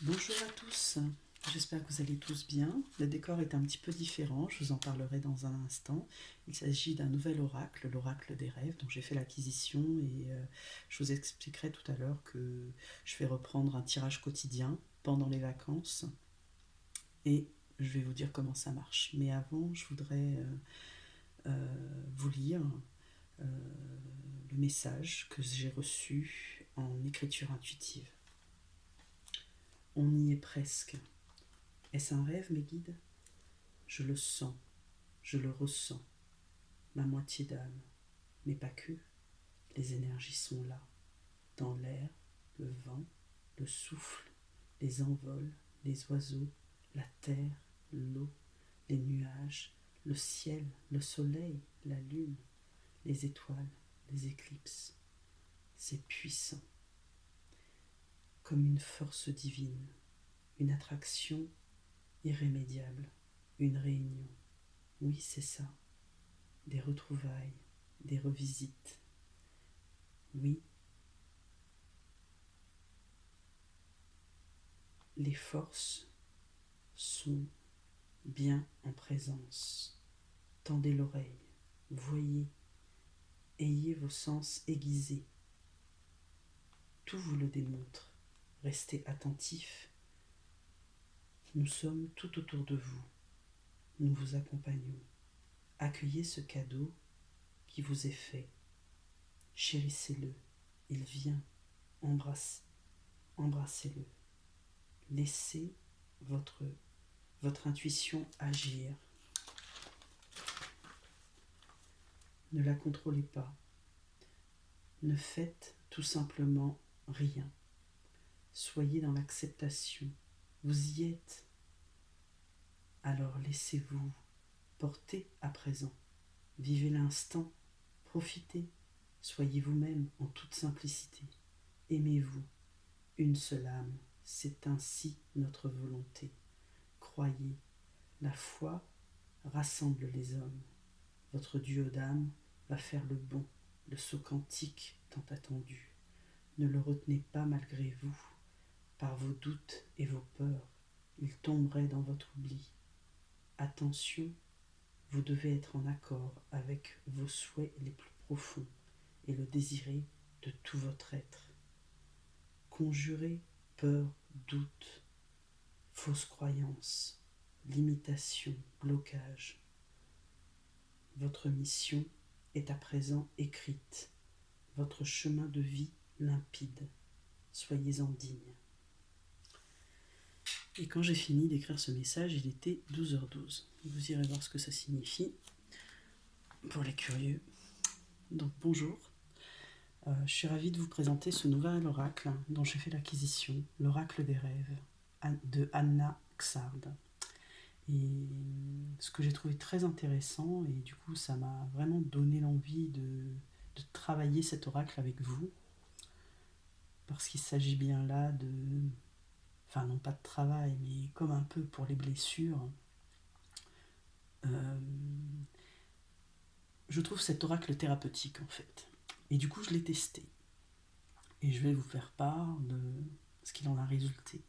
Bonjour à tous, j'espère que vous allez tous bien. Le décor est un petit peu différent, je vous en parlerai dans un instant. Il s'agit d'un nouvel oracle, l'oracle des rêves, dont j'ai fait l'acquisition et je vous expliquerai tout à l'heure que je vais reprendre un tirage quotidien pendant les vacances et je vais vous dire comment ça marche. Mais avant, je voudrais vous lire euh, le message que j'ai reçu en écriture intuitive. On y est presque. Est-ce un rêve, mes guides? Je le sens, je le ressens, ma moitié d'âme, mais pas que. Les énergies sont là, dans l'air, le vent, le souffle, les envols, les oiseaux, la terre, l'eau, les nuages, le ciel, le soleil, la lune, les étoiles, les éclipses. C'est puissant, comme une force divine, une attraction irrémédiable, une réunion. Oui, c'est ça. Des retrouvailles, des revisites. Oui, les forces sont bien en présence. Tendez l'oreille, voyez, ayez vos sens aiguisés. Tout vous le démontre. Restez attentifs. Nous sommes tout autour de vous. Nous vous accompagnons. Accueillez ce cadeau qui vous est fait. Chérissez-le. Il vient. Embrassez-le. Laissez votre intuition agir. Ne la contrôlez pas. Ne faites tout simplement rien. Soyez dans l'acceptation. Vous y êtes. Alors laissez-vous porter à présent. Vivez l'instant. Profitez. Soyez vous-même en toute simplicité. Aimez-vous. Une seule âme. C'est ainsi notre volonté. Croyez. La foi rassemble les hommes. Votre duo d'âme va faire le bon, le saut quantique tant attendu. Ne le retenez pas malgré vous. Par vos doutes et vos peurs, il tomberait dans votre oubli. Attention, vous devez être en accord avec vos souhaits les plus profonds et le désirer de tout votre être. Conjurez peur, doute, fausses croyances, limitations, blocages. Votre mission est à présent écrite, votre chemin de vie limpide. Soyez-en digne. Et quand j'ai fini d'écrire ce message, il était 12h12. Vous irez voir ce que ça signifie pour les curieux. Donc bonjour, je suis ravie de vous présenter ce nouvel oracle dont j'ai fait l'acquisition, l'oracle des rêves de Anna Xard. Et ce que j'ai trouvé très intéressant, et du coup ça m'a vraiment donné l'envie de travailler cet oracle avec vous, parce qu'il s'agit bien là de, enfin non pas de travail, mais comme un peu pour les blessures. Je trouve cet oracle thérapeutique en fait. Et du coup je l'ai testé. Et je vais vous faire part de ce qu'il en a résulté.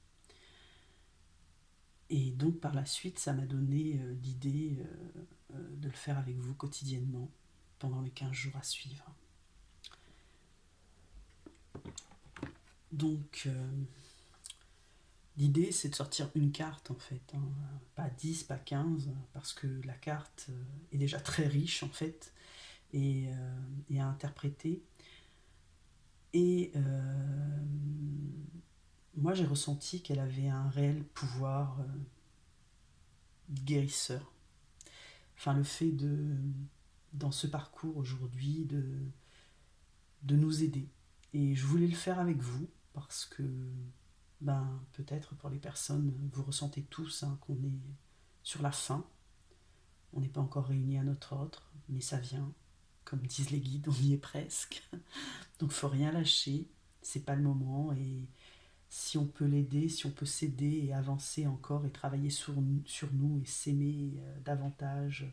Et donc par la suite, ça m'a donné l'idée de le faire avec vous quotidiennement pendant les 15 jours à suivre. Donc l'idée c'est de sortir une carte en fait, hein. Pas 10, pas 15, parce que la carte est déjà très riche en fait et à interpréter. Et moi j'ai ressenti qu'elle avait un réel pouvoir guérisseur. Enfin, le fait de, dans ce parcours aujourd'hui, de nous aider. Et je voulais le faire avec vous parce que, ben, peut-être pour les personnes, vous ressentez tous hein, qu'on est sur la fin. On n'est pas encore réunis à notre ordre, mais ça vient. Comme disent les guides, on y est presque. Donc, faut rien lâcher. C'est pas le moment. Et si on peut l'aider, si on peut s'aider et avancer encore et travailler sur nous et s'aimer davantage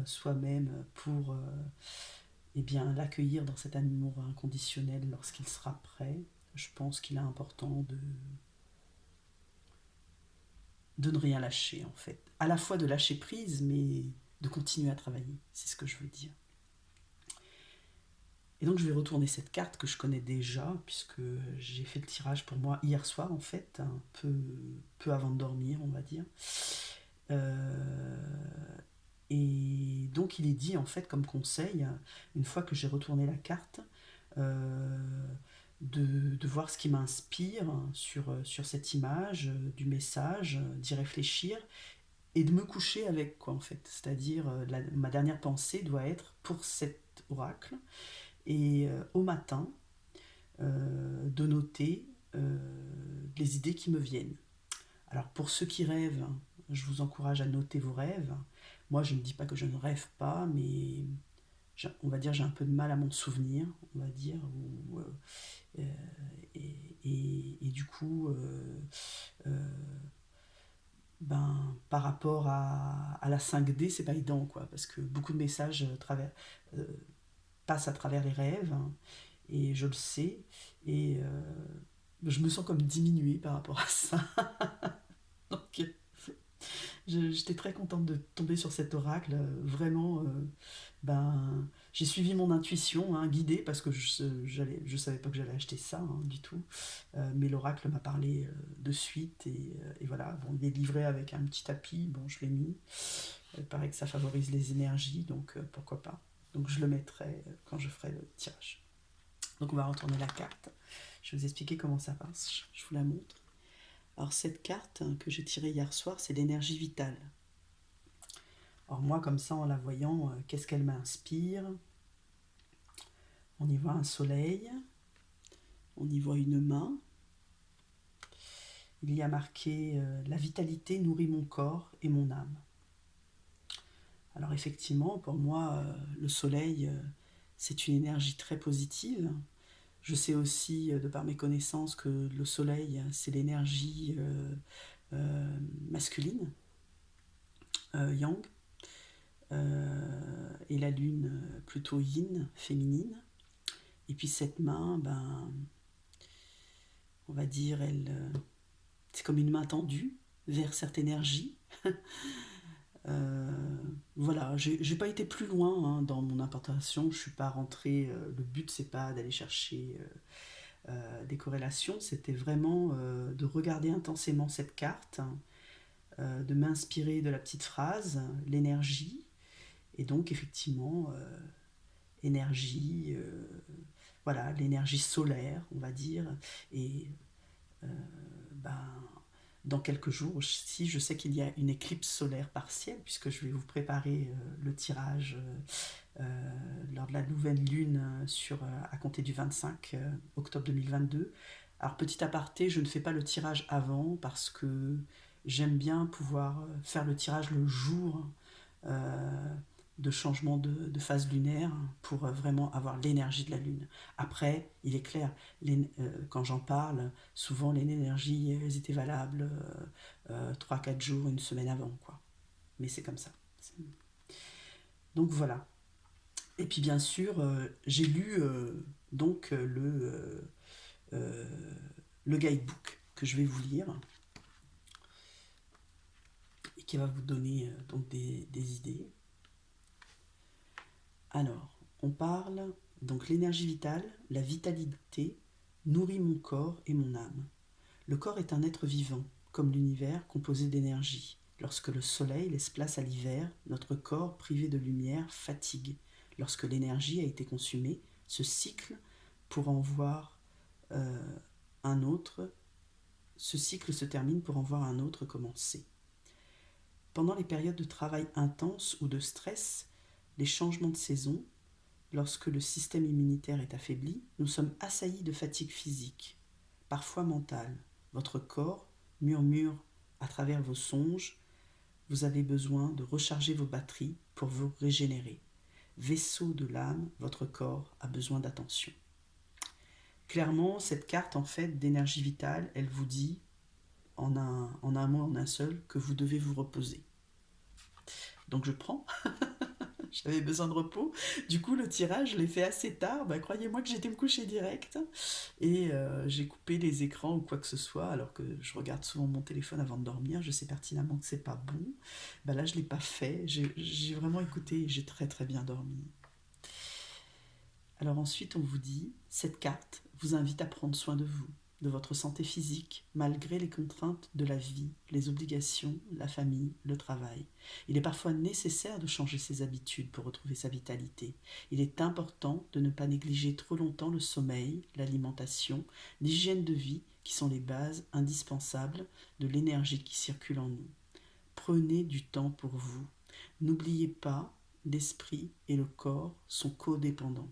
soi-même pour eh bien, l'accueillir dans cet amour inconditionnel lorsqu'il sera prêt. Je pense qu'il est important de ne rien lâcher en fait. À la fois de lâcher prise, mais de continuer à travailler, c'est ce que je veux dire. Et donc je vais retourner cette carte que je connais déjà, puisque j'ai fait le tirage pour moi hier soir en fait, un peu avant de dormir on va dire. Et donc il est dit en fait comme conseil, une fois que j'ai retourné la carte, de voir ce qui m'inspire sur cette image, du message, d'y réfléchir et de me coucher avec quoi en fait. C'est-à-dire ma dernière pensée doit être pour cet oracle et au matin de noter les idées qui me viennent. Alors pour ceux qui rêvent, je vous encourage à noter vos rêves. Moi je ne dis pas que je ne rêve pas, mais on va dire j'ai un peu de mal à m'en souvenir, on va dire, euh, et du coup, par rapport à la 5D, c'est pas évident, quoi, parce que beaucoup de messages euh, passent à travers les rêves, hein, et je le sais, et je me sens comme diminuée par rapport à ça. Donc, j'étais très contente de tomber sur cet oracle. Vraiment, j'ai suivi mon intuition, hein, guidée, parce que je savais pas que j'allais acheter ça, hein, du tout. Mais l'oracle m'a parlé de suite, et voilà. Bon, il est livré avec un petit tapis, bon, je l'ai mis. Il paraît que ça favorise les énergies, donc pourquoi pas. Donc je le mettrai quand je ferai le tirage. Donc on va retourner la carte. Je vais vous expliquer comment ça passe. Je vous la montre. Alors cette carte que j'ai tirée hier soir, c'est l'énergie vitale. Alors moi, comme ça, en la voyant, qu'est-ce qu'elle m'inspire? On y voit un soleil, on y voit une main. Il y a marqué « La vitalité nourrit mon corps et mon âme ». Alors effectivement, pour moi, le soleil, c'est une énergie très positive. Je sais aussi, de par mes connaissances, que le soleil, c'est l'énergie masculine, yang, et la lune plutôt yin, féminine. Et puis cette main, on va dire, c'est comme une main tendue vers cette énergie. Voilà, j'ai pas été plus loin, hein, dans mon interprétation, je suis pas rentrée, le but c'est pas d'aller chercher des corrélations, c'était vraiment de regarder intensément cette carte, de m'inspirer de la petite phrase, l'énergie, et donc effectivement, énergie, voilà, l'énergie solaire, on va dire, et euh, ben, dans quelques jours aussi, je sais qu'il y a une éclipse solaire partielle, puisque je vais vous préparer le tirage lors de la nouvelle lune à compter du 25 octobre 2022. Alors petit aparté, je ne fais pas le tirage avant parce que j'aime bien pouvoir faire le tirage le jour de changement de phase lunaire pour vraiment avoir l'énergie de la lune. Après, il est clair, quand j'en parle, souvent les énergies, elles étaient valables 3-4 jours, une semaine avant, quoi. Mais c'est comme ça. Donc voilà. Et puis bien sûr, j'ai lu donc le guidebook que je vais vous lire et qui va vous donner donc des idées. Alors, on parle donc l'énergie vitale, la vitalité nourrit mon corps et mon âme. Le corps est un être vivant, comme l'univers composé d'énergie. Lorsque le soleil laisse place à l'hiver, notre corps privé de lumière fatigue. Lorsque l'énergie a été consumée, ce cycle pour en voir un autre, ce cycle se termine pour en voir un autre commencer. Pendant les périodes de travail intense ou de stress, les changements de saison, lorsque le système immunitaire est affaibli, nous sommes assaillis de fatigue physique, parfois mentale. Votre corps murmure à travers vos songes. Vous avez besoin de recharger vos batteries pour vous régénérer. Vaisseau de l'âme, votre corps a besoin d'attention. Clairement, cette carte en fait d'énergie vitale, elle vous dit en un mot, en un seul, que vous devez vous reposer. Donc je prends. J'avais besoin de repos. Du coup, le tirage, je l'ai fait assez tard. Bah, croyez-moi que j'étais me coucher direct. Et j'ai coupé les écrans ou quoi que ce soit, alors que je regarde souvent mon téléphone avant de dormir. Je sais pertinemment que c'est pas bon. Bah, là, je l'ai pas fait. J'ai vraiment écouté et j'ai très très bien dormi. Alors ensuite, on vous dit, cette carte vous invite à prendre soin de vous, de votre santé physique, malgré les contraintes de la vie, les obligations, la famille, le travail. Il est parfois nécessaire de changer ses habitudes pour retrouver sa vitalité. Il est important de ne pas négliger trop longtemps le sommeil, l'alimentation, l'hygiène de vie, qui sont les bases indispensables de l'énergie qui circule en nous. Prenez du temps pour vous. N'oubliez pas, l'esprit et le corps sont codépendants.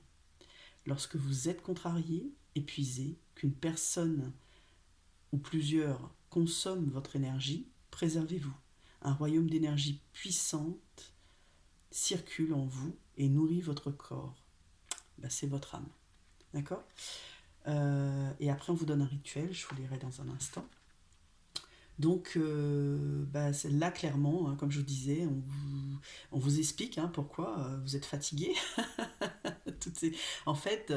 Lorsque vous êtes contrarié, épuisé, qu'une personne ou plusieurs consomment votre énergie, préservez-vous. Un royaume d'énergie puissante circule en vous et nourrit votre corps. Ben, c'est votre âme. D'accord. Et après, on vous donne un rituel, je vous lirai dans un instant. Donc là clairement, hein, comme je vous disais, on vous explique pourquoi vous êtes fatigué. En fait,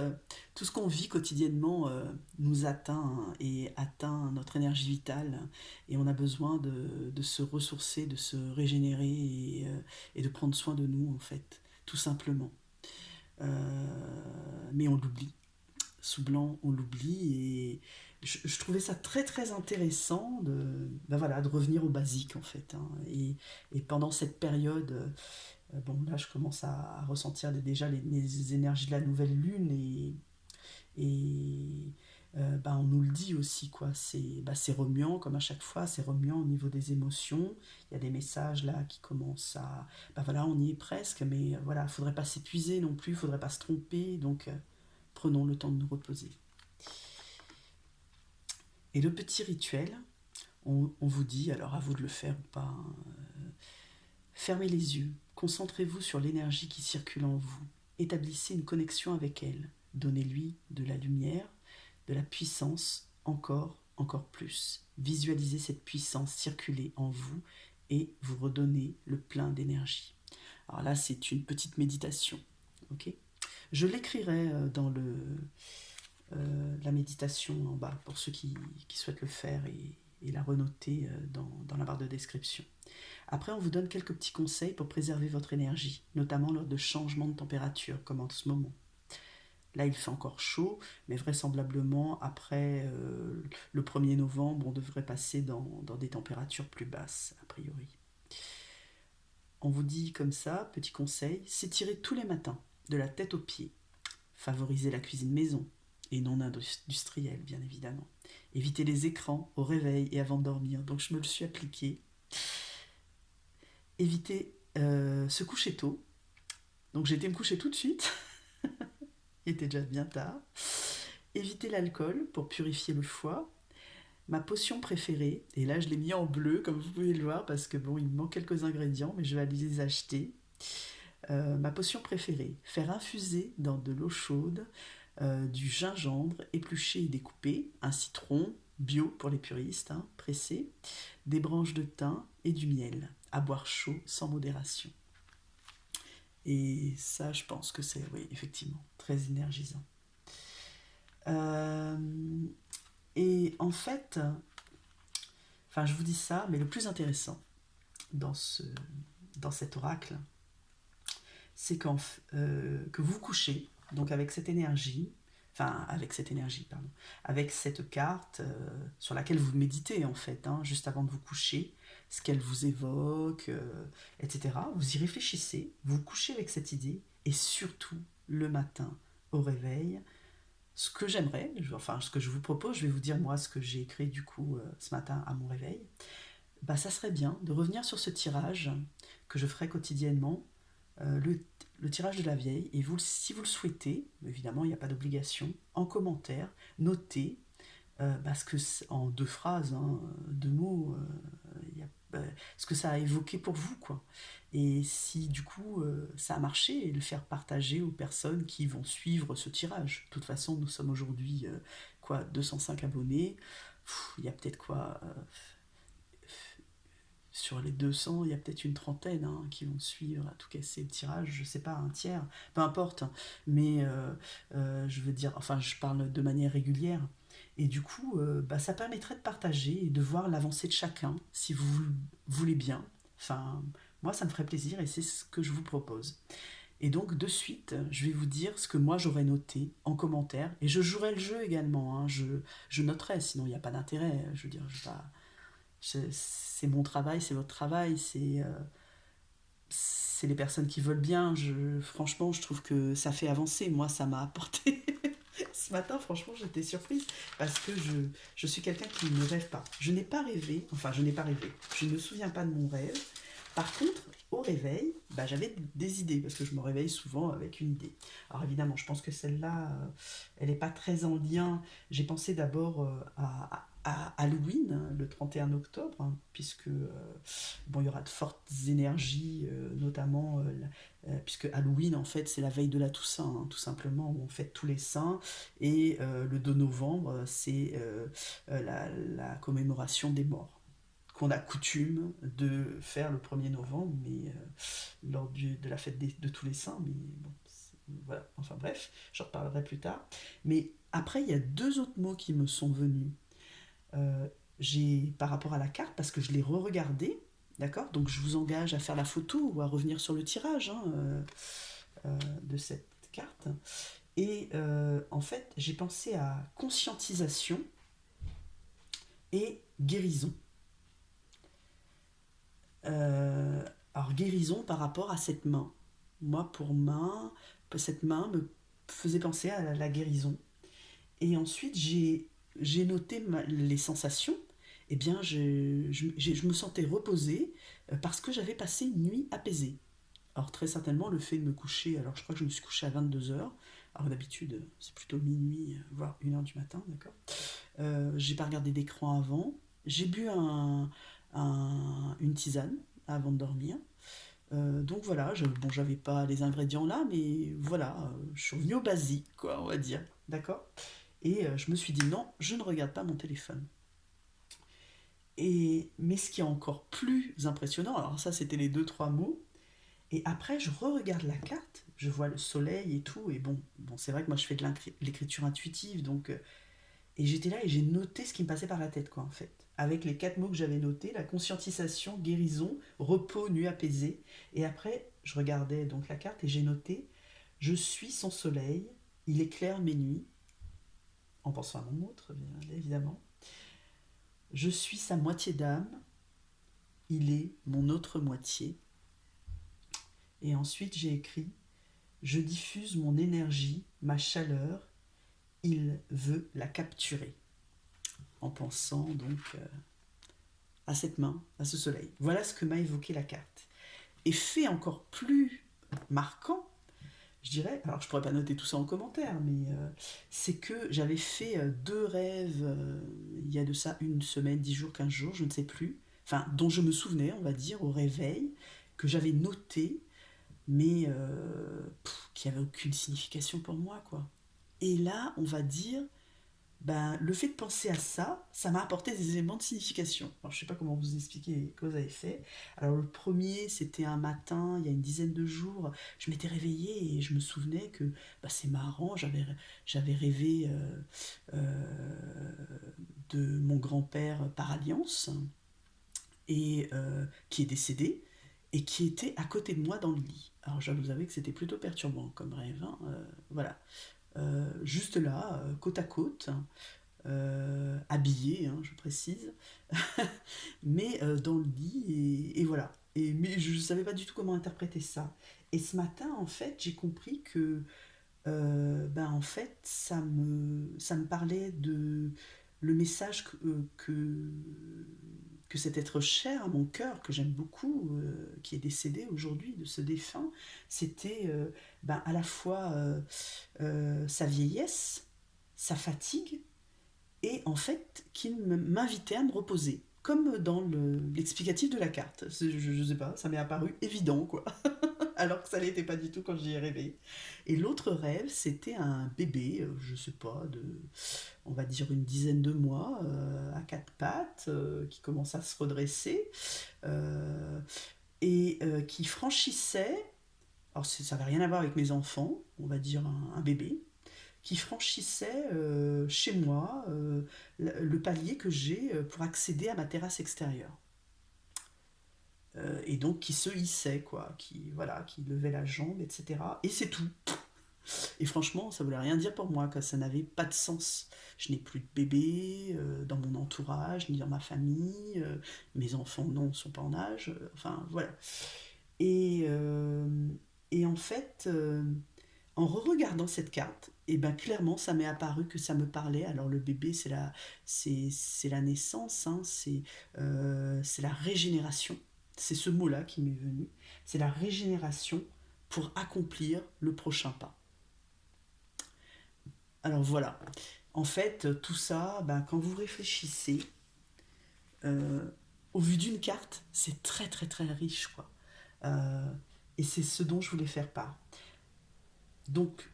tout ce qu'on vit quotidiennement nous atteint et atteint notre énergie vitale et on a besoin de se ressourcer, de se régénérer et de prendre soin de nous en fait, tout simplement. Mais on l'oublie. Sous blanc, on l'oublie et je trouvais ça très très intéressant de revenir au basique en fait. Et pendant cette période, bon là je commence à ressentir déjà les énergies de la nouvelle lune et on nous le dit aussi quoi. C'est remuant comme à chaque fois, c'est remuant au niveau des émotions. Il y a des messages là qui commencent à on y est presque, mais voilà, il faudrait pas s'épuiser non plus, il faudrait pas se tromper donc. Prenons le temps de nous reposer. Et le petit rituel, on vous dit, alors à vous de le faire ou pas, fermez les yeux, concentrez-vous sur l'énergie qui circule en vous, établissez une connexion avec elle, donnez-lui de la lumière, de la puissance, encore plus. Visualisez cette puissance circuler en vous et vous redonnez le plein d'énergie. Alors là, c'est une petite méditation, ok ? Je l'écrirai dans la méditation en bas pour ceux qui souhaitent le faire et la renoter dans la barre de description. Après, on vous donne quelques petits conseils pour préserver votre énergie, notamment lors de changements de température, comme en ce moment. Là, il fait encore chaud, mais vraisemblablement, après le 1er novembre, on devrait passer dans des températures plus basses, a priori. On vous dit comme ça, petit conseil, s'étirer tous les matins, de la tête aux pieds. Favoriser la cuisine maison, et non industrielle, bien évidemment. Éviter les écrans au réveil et avant de dormir, donc je me le suis appliqué. Éviter se coucher tôt, donc j'ai été me coucher tout de suite, il était déjà bien tard. Éviter l'alcool pour purifier le foie. Ma potion préférée, et là je l'ai mis en bleu comme vous pouvez le voir parce que bon il me manque quelques ingrédients mais je vais aller les acheter. Ma potion préférée, faire infuser dans de l'eau chaude du gingembre épluché et découpé, un citron bio pour les puristes, pressé, des branches de thym et du miel, à boire chaud sans modération. Et ça, je pense que c'est, oui, effectivement, très énergisant. Et en fait, je vous dis ça, mais le plus intéressant dans cet oracle, c'est que vous couchez, donc avec cette énergie, avec cette carte sur laquelle vous méditez en fait, juste avant de vous coucher, ce qu'elle vous évoque, etc. Vous y réfléchissez, vous couchez avec cette idée, et surtout le matin au réveil, ce que ce que je vous propose, je vais vous dire moi ce que j'ai écrit du coup ce matin à mon réveil, ça serait bien de revenir sur ce tirage que je ferai quotidiennement, le tirage de la vieille, et si vous le souhaitez, évidemment il n'y a pas d'obligation, en commentaire, notez en 2 phrases, 2 mots, ce que ça a évoqué pour vous, quoi. Et si du coup ça a marché, et le faire partager aux personnes qui vont suivre ce tirage. De toute façon, nous sommes aujourd'hui 205 abonnés. Il y a peut-être sur les 200, il y a peut-être une trentaine hein, qui vont suivre à tout casser le tirage, je sais pas, un tiers, peu importe, mais je veux dire, enfin je parle de manière régulière, et du coup bah, ça permettrait de partager et de voir l'avancée de chacun, si vous voulez bien, enfin moi ça me ferait plaisir et c'est ce que je vous propose. Et donc de suite, je vais vous dire ce que moi j'aurais noté en commentaire, et je jouerai le jeu également, hein, je noterai, sinon il n'y a pas d'intérêt, je veux dire, c'est mon travail, c'est votre travail, c'est les personnes qui veulent bien. Franchement, je trouve que ça fait avancer. Moi, ça m'a apporté. Ce matin, franchement, j'étais surprise parce que je suis quelqu'un qui ne rêve pas. Je n'ai pas rêvé, enfin, je n'ai pas rêvé. Je ne me souviens pas de mon rêve. Par contre, au réveil, bah, j'avais des idées parce que je me réveille souvent avec une idée. Alors évidemment, je pense que celle-là, elle n'est pas très en lien. J'ai pensé d'abord à Halloween, le 31 octobre, hein, puisque bon, il y aura de fortes énergies, notamment puisque Halloween, en fait, c'est la veille de la Toussaint, hein, tout simplement, où on fête tous les saints, et le 2 novembre, c'est la commémoration des morts qu'on a coutume de faire le 1er novembre, mais lors de la fête de tous les saints, mais bon, voilà, enfin bref, j'en reparlerai plus tard. Mais après, il y a deux autres mots qui me sont venus. Euh, par rapport à la carte, parce que je l'ai re-regardée, d'accord. Donc je vous engage à faire la photo ou à revenir sur le tirage hein, de cette carte. Et en fait, j'ai pensé à conscientisation et guérison. Euh, alors guérison par rapport à cette main. Moi, pour main, cette main me faisait penser à la guérison. Et ensuite, j'ai noté les sensations. Eh bien, je me sentais reposée parce que j'avais passé une nuit apaisée. Alors, très certainement, le fait de me coucher, alors je crois que je me suis couchée à 22 heures. Alors, d'habitude, c'est plutôt minuit, voire 1 heure du matin, d'accord. J'ai pas regardé d'écran avant. J'ai bu une tisane avant de dormir. Donc voilà, bon, j'avais pas les ingrédients là, mais voilà, je suis revenue au basique, quoi, on va dire. D'accord. Et je me suis dit non, je ne regarde pas mon téléphone. Mais ce qui est encore plus impressionnant, alors ça c'était les deux, trois mots, et après je re-regarde la carte, je vois le soleil et tout, et bon c'est vrai que moi je fais de l'écriture intuitive, donc, et j'étais là et j'ai noté ce qui me passait par la tête, quoi, en fait. Avec les quatre mots que j'avais notés, la conscientisation, guérison, repos, nuit apaisée. Et après, je regardais donc la carte et j'ai noté, je suis son soleil, il éclaire mes nuits, en pensant à mon autre, bien évidemment. Je suis sa moitié d'âme, il est mon autre moitié. Et ensuite, j'ai écrit, je diffuse mon énergie, ma chaleur, il veut la capturer. En pensant donc à cette main, à ce soleil. Voilà ce que m'a évoqué la carte. Et fait encore plus marquant, je dirais, alors je pourrais pas noter tout ça en commentaire, mais c'est que j'avais fait deux rêves il y a de ça une semaine, 10 jours, 15 jours, je ne sais plus, enfin dont je me souvenais, on va dire, au réveil, que j'avais noté, mais qui n'avait aucune signification pour moi, quoi. Et là, on va dire, ben, le fait de penser à ça, ça m'a apporté des éléments de signification. Alors, je sais pas comment vous expliquer ce que vous avez fait. Alors, le premier, c'était un matin, il y a une dizaine de jours, je m'étais réveillée et je me souvenais que bah, c'est marrant, j'avais rêvé de mon grand-père par alliance, et qui est décédé, et qui était à côté de moi dans le lit. Alors, je vous avouer que c'était plutôt perturbant comme rêve, hein, voilà. Juste là, côte à côte, habillé, hein, je précise, mais dans le lit, et voilà. Mais je ne savais pas du tout comment interpréter ça. Et ce matin, en fait, j'ai compris que, ben, en fait, ça me parlait de le message que cet être cher à mon cœur, que j'aime beaucoup, qui est décédé aujourd'hui, de ce défunt, c'était ben, à la fois sa vieillesse, sa fatigue, et en fait qu'il m'invitait à me reposer, comme dans l'explicatif de la carte. Je sais pas, ça m'est apparu évident, quoi. alors que ça l'était pas du tout quand j'y ai rêvé. Et l'autre rêve, c'était un bébé, je sais pas, on va dire une dizaine de mois, à quatre pattes, qui commence à se redresser, euh, et qui franchissait, alors ça n'avait rien à voir avec mes enfants, on va dire un bébé, qui franchissait chez moi le palier que j'ai pour accéder à ma terrasse extérieure. Et donc qui se hissait, quoi, qui, voilà, qui levait la jambe, etc. Et c'est tout. Et franchement, ça voulait rien dire pour moi, que ça n'avait pas de sens. Je n'ai plus de bébé dans mon entourage, ni dans ma famille. Mes enfants, non, sont pas en âge. Enfin, voilà. Et, euh, et en fait, en re-regardant cette carte, et ben clairement, ça m'est apparu que ça me parlait. Alors le bébé, c'est la naissance, hein, c'est la régénération. C'est ce mot-là qui m'est venu. C'est la régénération pour accomplir le prochain pas. Alors voilà. En fait, tout ça, ben, quand vous réfléchissez, euh, au vu d'une carte, c'est très très très riche, quoi. Euh, et c'est ce dont je voulais faire part. Donc,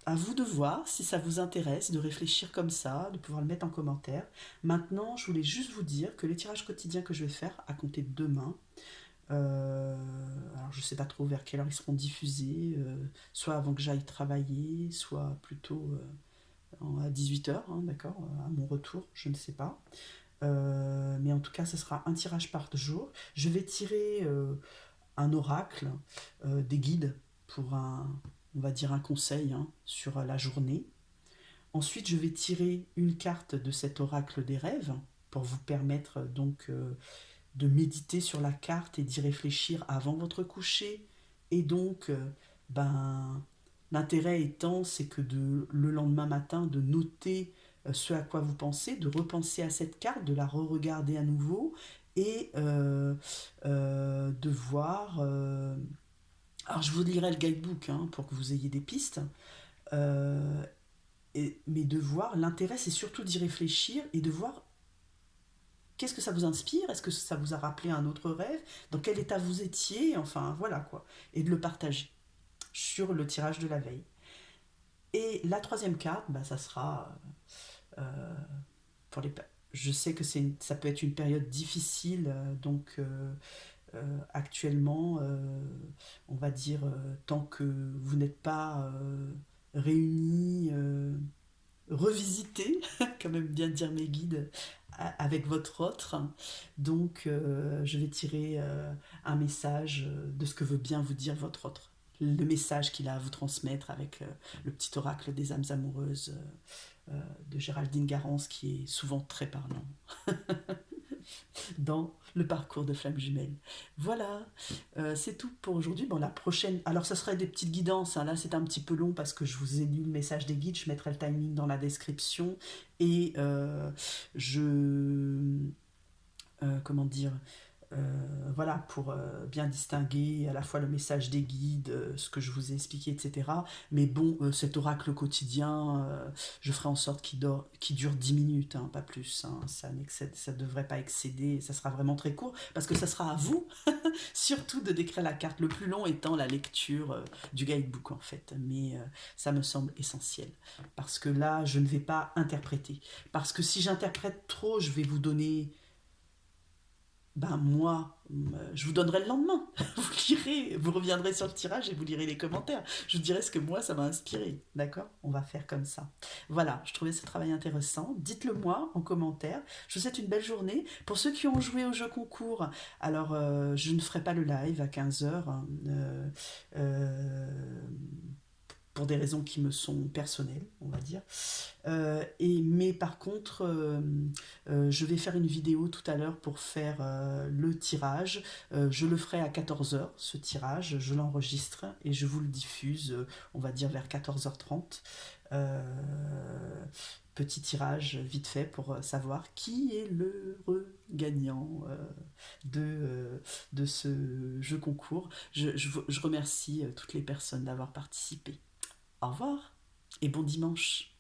à vous de voir si ça vous intéresse de réfléchir comme ça, de pouvoir le mettre en commentaire. Maintenant, je voulais juste vous dire que les tirages quotidiens que je vais faire à compter de demain, alors je ne sais pas trop vers quelle heure ils seront diffusés, soit avant que j'aille travailler, soit plutôt à 18h, hein, d'accord, à mon retour, je ne sais pas. Mais en tout cas, ce sera un tirage par jour. Je vais tirer un oracle, des guides pour on va dire un conseil hein, sur la journée. Ensuite, je vais tirer une carte de cet oracle des rêves pour vous permettre donc de méditer sur la carte et d'y réfléchir avant votre coucher. Et donc, ben, l'intérêt étant, c'est que le lendemain matin, de noter ce à quoi vous pensez, de repenser à cette carte, de la re-regarder à nouveau et de voir. Alors, je vous lirai le guidebook hein, pour que vous ayez des pistes. Euh, mais de voir, l'intérêt, c'est surtout d'y réfléchir et de voir qu'est-ce que ça vous inspire. Est-ce que ça vous a rappelé un autre rêve? Dans quel état vous étiez? Enfin, voilà quoi. Et de le partager sur le tirage de la veille. Et la troisième carte, bah, ça sera euh, pour les. Je sais que ça peut être une période difficile, donc actuellement, on va dire, tant que vous n'êtes pas réunis, revisités, quand même bien dire mes guides, avec votre autre. Donc, je vais tirer un message de ce que veut bien vous dire votre autre. Le message qu'il a à vous transmettre avec le petit oracle des âmes amoureuses de Géraldine Garance, qui est souvent très parlant dans le parcours de Flamme Jumelle. Voilà, c'est tout pour aujourd'hui. Bon, la prochaine, alors ça serait des petites guidances, hein. Là c'est un petit peu long parce que je vous ai lu le message des guides, je mettrai le timing dans la description et comment dire, voilà, pour bien distinguer à la fois le message des guides, ce que je vous ai expliqué, etc. Mais bon, cet oracle quotidien, je ferai en sorte qu'il dure 10 minutes, hein, pas plus. Hein. Ça ne devrait pas excéder, ça sera vraiment très court, parce que ça sera à vous, surtout de décrire la carte, le plus long étant la lecture du guidebook, en fait. Mais ça me semble essentiel, parce que là, je ne vais pas interpréter. Parce que si j'interprète trop, je vais vous donner ben moi, je vous donnerai le lendemain. Vous lirez, vous reviendrez sur le tirage et vous lirez les commentaires. Je vous dirai ce que moi, ça m'a inspiré. D'accord? On va faire comme ça. Voilà, je trouvais ce travail intéressant. Dites-le moi en commentaire. Je vous souhaite une belle journée. Pour ceux qui ont joué au jeu concours, alors je ne ferai pas le live à 15h. Hein, pour des raisons qui me sont personnelles, on va dire. Mais par contre, je vais faire une vidéo tout à l'heure pour faire le tirage. Je le ferai à 14h, ce tirage. Je l'enregistre et je vous le diffuse, on va dire vers 14h30. Euh, Petit tirage vite fait pour savoir qui est l'heureux gagnant de ce jeu concours. Je remercie toutes les personnes d'avoir participé. Au revoir et bon dimanche.